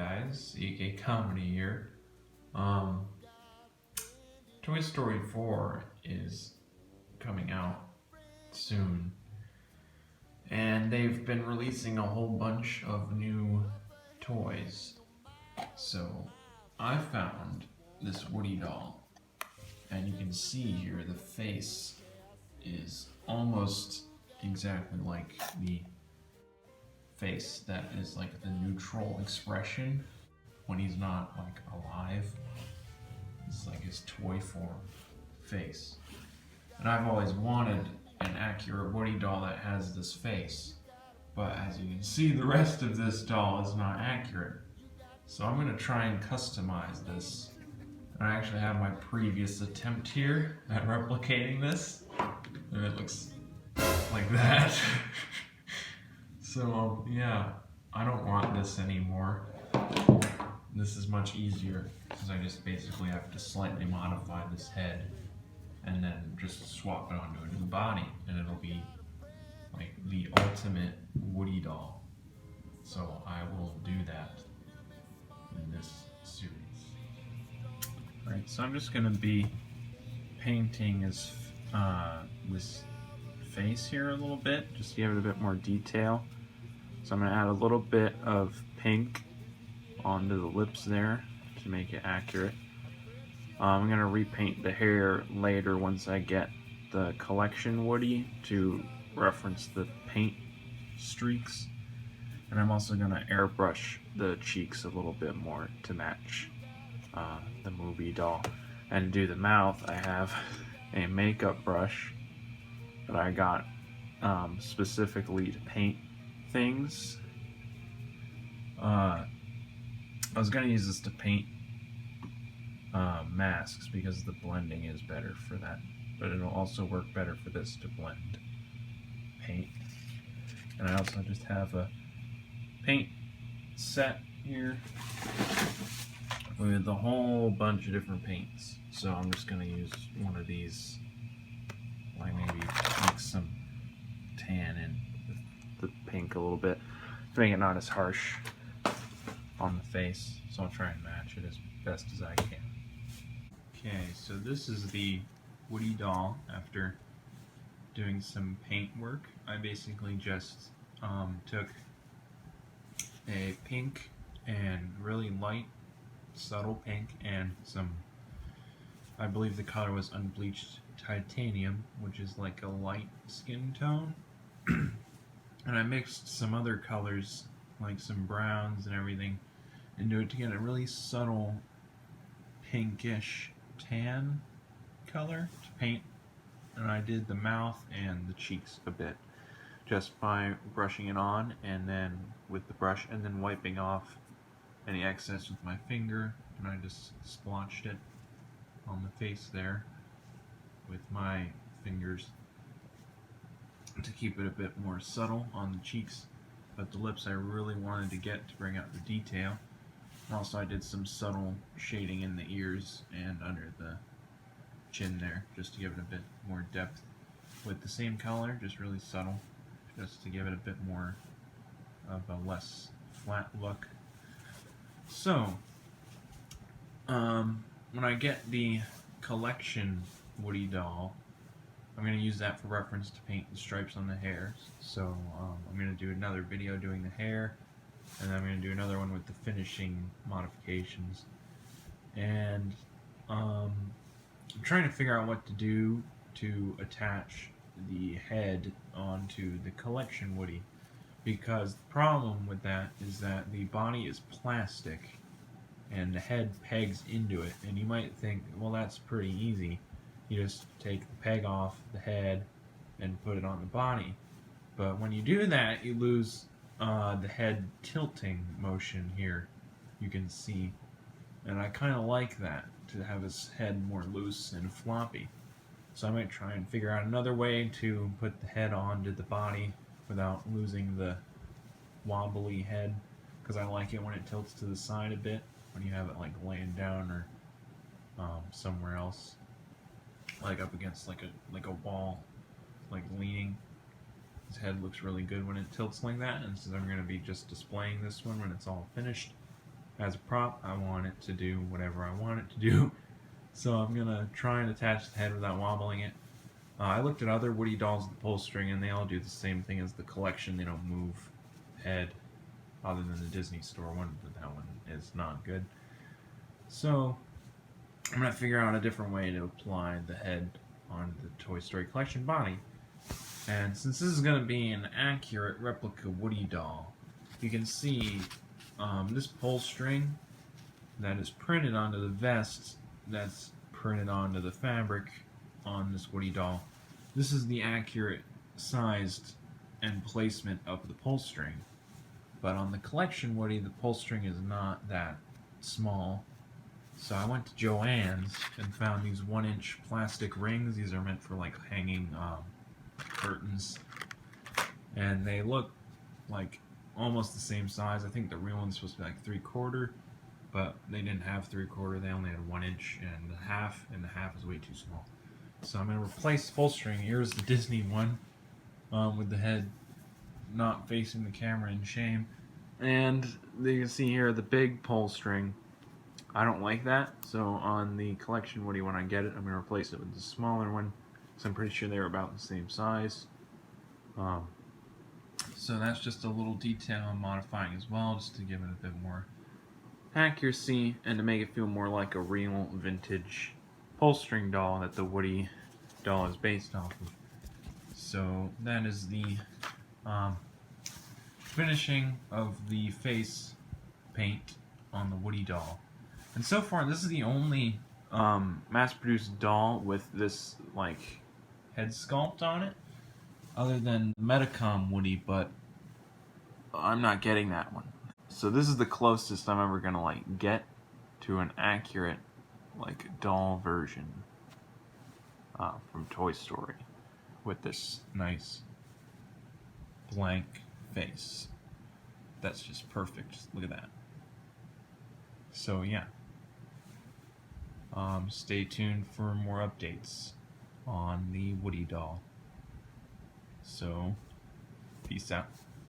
guys, C.A.K. Comedy here. Toy Story 4 is coming out soon, and they've been releasing a whole bunch of new toys. So I found this Woody doll, and you can see here the face is almost exactly like the face that is like the neutral expression when he's not like alive. It's like his toy form face. And I've always wanted an accurate Woody doll that has this face. But as you can see, the rest of this doll is not accurate. So I'm gonna try and customize this. And I actually have my previous attempt here at replicating this. And it looks like that. So yeah, I don't want this anymore. This is much easier because I just basically have to slightly modify this head and then just swap it onto a new body, and it'll be like the ultimate Woody doll. So I will do that in this series. Alright, so I'm just gonna be painting his this face here a little bit, just to give it a bit more detail. So I'm going to add a little bit of pink onto the lips there to make it accurate. I'm going to repaint the hair later once I get the collection Woody to reference the paint streaks. And I'm also going to airbrush the cheeks a little bit more to match the movie doll. And to do the mouth, I have a makeup brush that I got specifically to paint things. I was going to use this to paint masks because the blending is better for that, but it'll also work better for this to blend paint. And I also just have a paint set here with a whole bunch of different paints. So I'm just going to use one of these, like maybe mix some tan in with the pink a little bit to make it not as harsh on the face. So I'll try and match it as best as I can. Okay, so this is the Woody doll after doing some paint work. I basically just took a pink and really light, subtle pink and some, I believe the color was unbleached titanium, which is like a light skin tone. And I mixed some other colors, like some browns and everything, into it to get a really subtle pinkish tan color to paint. And I did the mouth and the cheeks a bit just by brushing it on and then with the brush and then wiping off any excess with my finger, and I just splotched it on the face there with my fingers to keep it a bit more subtle on the cheeks. But the lips I really wanted to get to bring out the detail. Also I did some subtle shading in the ears and under the chin there just to give it a bit more depth with the same color, just really subtle, just to give it a bit more of a less flat look. So when I get the collection Woody doll, I'm going to use that for reference to paint the stripes on the hair. So I'm going to do another video doing the hair, and then I'm going to do another one with the finishing modifications. And I'm trying to figure out what to do to attach the head onto the collection Woody, because the problem with that is that the body is plastic and the head pegs into it, and you might think, well, that's pretty easy. You just take the peg off the head and put it on the body. But when you do that, you lose the head tilting motion here, you can see. And I kind of like that, to have his head more loose and floppy. So I might try and figure out another way to put the head onto the body without losing the wobbly head, because I like it when it tilts to the side a bit, when you have it like laying down or somewhere else, like up against like a wall, like leaning. His head looks really good when it tilts like that, and so I'm going to be just displaying this one when it's all finished. as a prop. I want it to do whatever I want it to do. So I'm gonna try and attach the head without wobbling it. I looked at other Woody dolls with the pull string, and they all do the same thing as the collection. They don't move head, other than the Disney Store one, but that one is not good. So I'm gonna figure out a different way to apply the head on the Toy Story collection body. And since this is gonna be an accurate replica Woody doll, you can see this pull string that is printed onto the vest, that's printed onto the fabric on this Woody doll. This is the accurate sized and placement of the pull string. But on the collection Woody, the pull string is not that small. So I went to Joann's and found these 1-inch plastic rings. These are meant for like hanging curtains. And they look like almost the same size. I think the real one's supposed to be like 3/4, but they didn't have 3/4. They only had 1-inch and a half is way too small. So I'm going to replace the pull string. Here's the Disney one with the head not facing the camera in shame. And you can see here the big pull string. I don't like that, so on the collection Woody, when I get it, I'm going to replace it with the smaller one, because I'm pretty sure they're about the same size. So that's just a little detail I'm modifying as well, just to give it a bit more accuracy and to make it feel more like a real vintage pull string doll that the Woody doll is based off of. So that is the finishing of the face paint on the Woody doll. And so far, this is the only mass-produced doll with this like head sculpt on it, other than Metacom Woody, but I'm not getting that one. So this is the closest I'm ever gonna like get to an accurate like doll version from Toy Story with this nice blank face. That's just perfect. Look at that. So yeah, stay tuned for more updates on the Woody doll. So peace out.